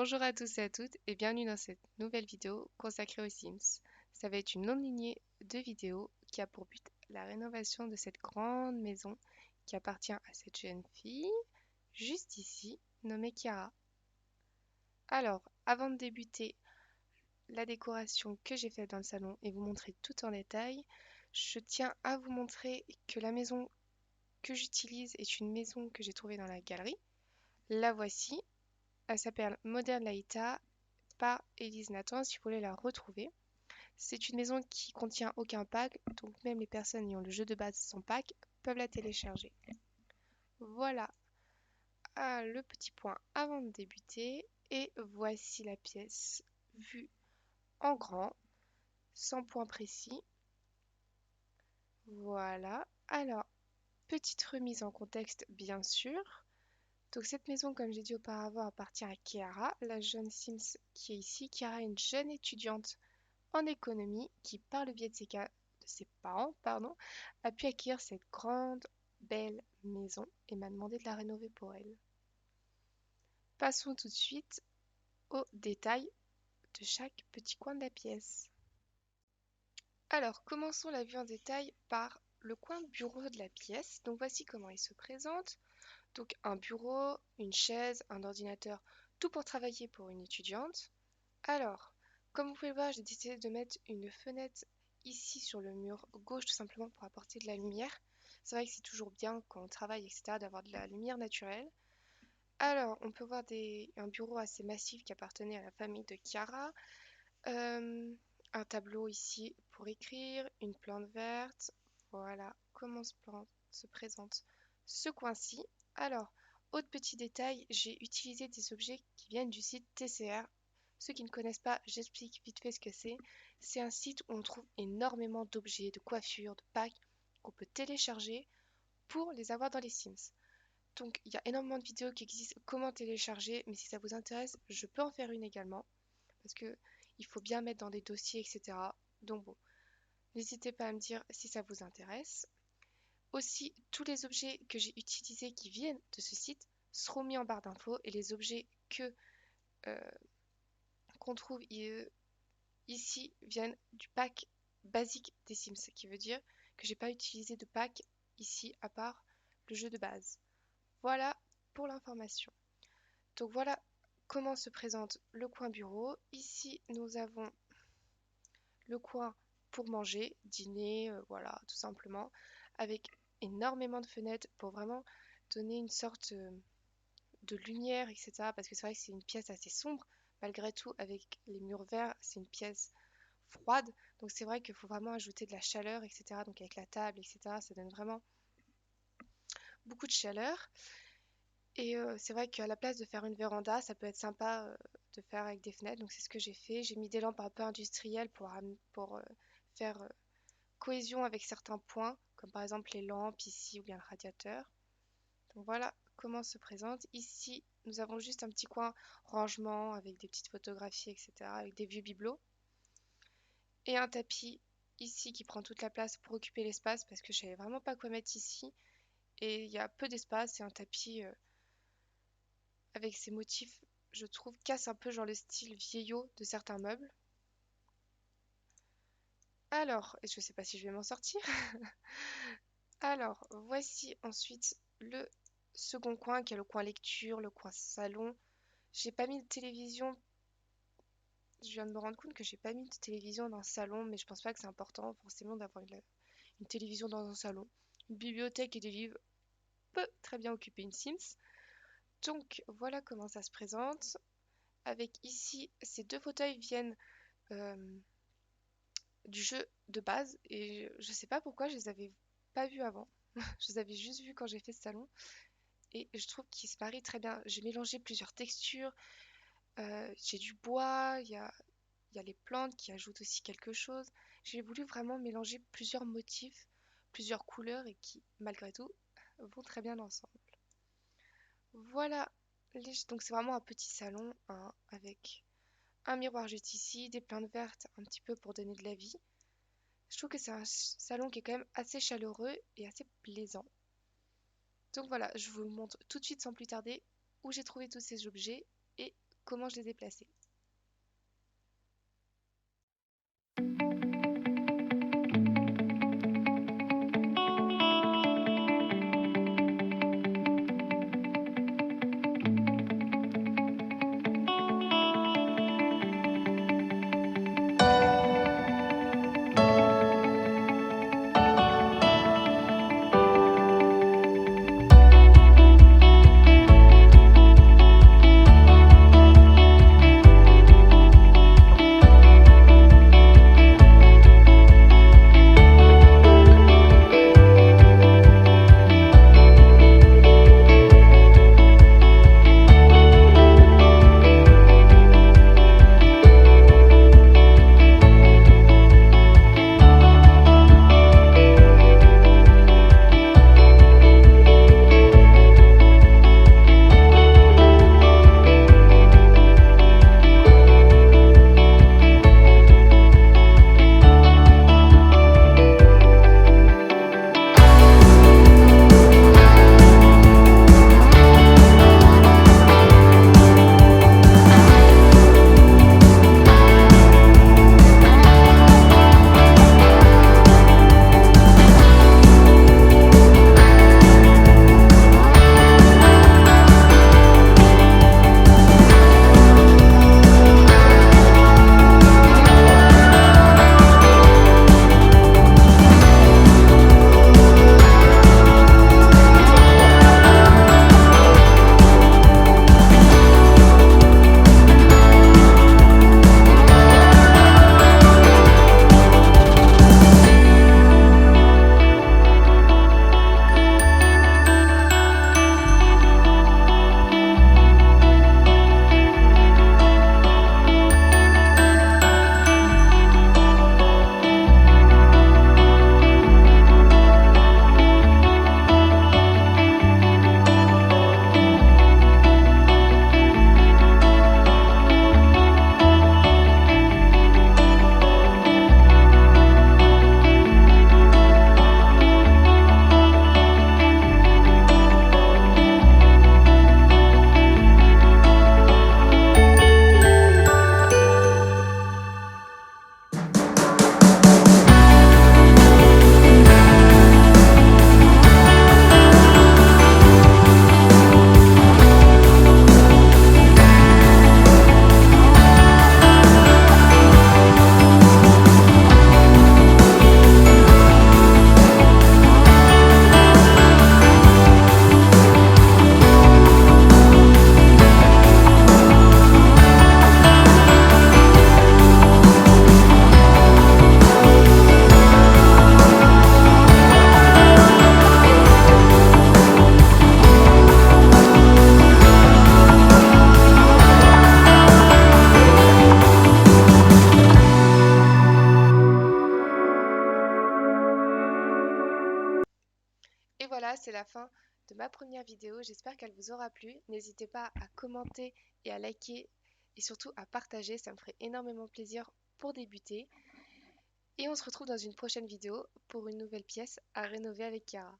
Bonjour à tous et à toutes et bienvenue dans cette nouvelle vidéo consacrée aux Sims. Ça va être une longue lignée de vidéos qui a pour but la rénovation de cette grande maison qui appartient à cette jeune fille, juste ici, nommée Chiara. Alors, avant de débuter la décoration que j'ai faite dans le salon et vous montrer tout en détail, je tiens à vous montrer que la maison que j'utilise est une maison que j'ai trouvée dans la galerie. La voici. Elle s'appelle Modern Laïta par Elise Nathan si vous voulez la retrouver. C'est une maison qui contient aucun pack, donc même les personnes ayant le jeu de base sans pack peuvent la télécharger. Voilà le petit point avant de débuter. Et voici la pièce vue en grand, sans point précis. Voilà. Alors, petite remise en contexte, bien sûr. Donc cette maison, comme j'ai dit auparavant, appartient à Chiara, la jeune Sims qui est ici. Chiara est une jeune étudiante en économie qui, par le biais de ses parents, a pu acquérir cette grande, belle maison et m'a demandé de la rénover pour elle. Passons tout de suite aux détails de chaque petit coin de la pièce. Alors, commençons la vue en détail par le coin bureau de la pièce. Donc voici comment il se présente. Donc un bureau, une chaise, un ordinateur, tout pour travailler pour une étudiante. Alors, comme vous pouvez le voir, j'ai décidé de mettre une fenêtre ici sur le mur gauche tout simplement pour apporter de la lumière. C'est vrai que c'est toujours bien quand on travaille, etc., d'avoir de la lumière naturelle. Alors, on peut voir un bureau assez massif qui appartenait à la famille de Chiara. Euh, un tableau ici pour écrire, une plante verte. Voilà comment se présente ce coin-ci. Alors, autre petit détail, j'ai utilisé des objets qui viennent du site TCR. Ceux qui ne connaissent pas, j'explique vite fait ce que c'est. C'est un site où on trouve énormément d'objets, de coiffures, de packs qu'on peut télécharger pour les avoir dans les Sims. Donc, il y a énormément de vidéos qui existent comment télécharger, mais si ça vous intéresse, je peux en faire une également parce que il faut bien mettre dans des dossiers, etc. Donc bon, n'hésitez pas à me dire si ça vous intéresse. Aussi, tous les objets que j'ai utilisés qui viennent de ce site seront mis en barre d'infos et les objets euh, qu'on trouve ici viennent du pack basique des Sims, ce qui veut dire que j'ai pas utilisé de pack ici à part le jeu de base. Voilà pour l'information. Donc voilà comment se présente le coin bureau. Ici, nous avons le coin pour manger, dîner, voilà, tout simplement, avec énormément de fenêtres pour vraiment donner une sorte de lumière, etc. Parce que c'est vrai que c'est une pièce assez sombre. Malgré tout, avec les murs verts, c'est une pièce froide. Donc c'est vrai qu'il faut vraiment ajouter de la chaleur, etc. Donc avec la table, etc., ça donne vraiment beaucoup de chaleur. Et c'est vrai qu'à la place de faire une véranda, ça peut être sympa de faire avec des fenêtres. Donc c'est ce que j'ai fait. J'ai mis des lampes un peu industrielles pour faire cohésion avec certains points, comme par exemple les lampes ici ou bien le radiateur. Donc voilà comment se présente. Ici, nous avons juste un petit coin rangement avec des petites photographies, etc., avec des vieux bibelots. Et un tapis ici qui prend toute la place pour occuper l'espace parce que je savais vraiment pas quoi mettre ici. Et il y a peu d'espace et un tapis avec ces motifs, je trouve, casse un peu genre le style vieillot de certains meubles. Alors, et je sais pas si je vais m'en sortir. Alors, voici ensuite le second coin qui est le coin lecture, le coin salon. J'ai pas mis de télévision. Je viens de me rendre compte que j'ai pas mis de télévision dans le salon, mais je pense pas que c'est important forcément d'avoir une télévision dans un salon. Une bibliothèque et des livres peut très bien occuper une Sims. Donc voilà comment ça se présente. Avec ici, ces deux fauteuils viennent euh, du jeu de base et je sais pas pourquoi je les avais pas vus avant. Je les avais juste vus quand j'ai fait ce salon et je trouve qu'ils se marient très bien. J'ai mélangé plusieurs textures, j'ai du bois, il y a les plantes qui ajoutent aussi quelque chose. J'ai voulu vraiment mélanger plusieurs motifs, plusieurs couleurs et qui, malgré tout, vont très bien ensemble. Voilà, donc c'est vraiment un petit salon hein, avec un miroir juste ici, des plantes vertes un petit peu pour donner de la vie. Je trouve que c'est un salon qui est quand même assez chaleureux et assez plaisant. Donc voilà, je vous montre tout de suite sans plus tarder où j'ai trouvé tous ces objets et comment je les ai placés. Et voilà, c'est la fin de ma première vidéo. J'espère qu'elle vous aura plu. N'hésitez pas à commenter et à liker et surtout à partager. Ça me ferait énormément plaisir pour débuter. Et on se retrouve dans une prochaine vidéo pour une nouvelle pièce à rénover avec Chiara.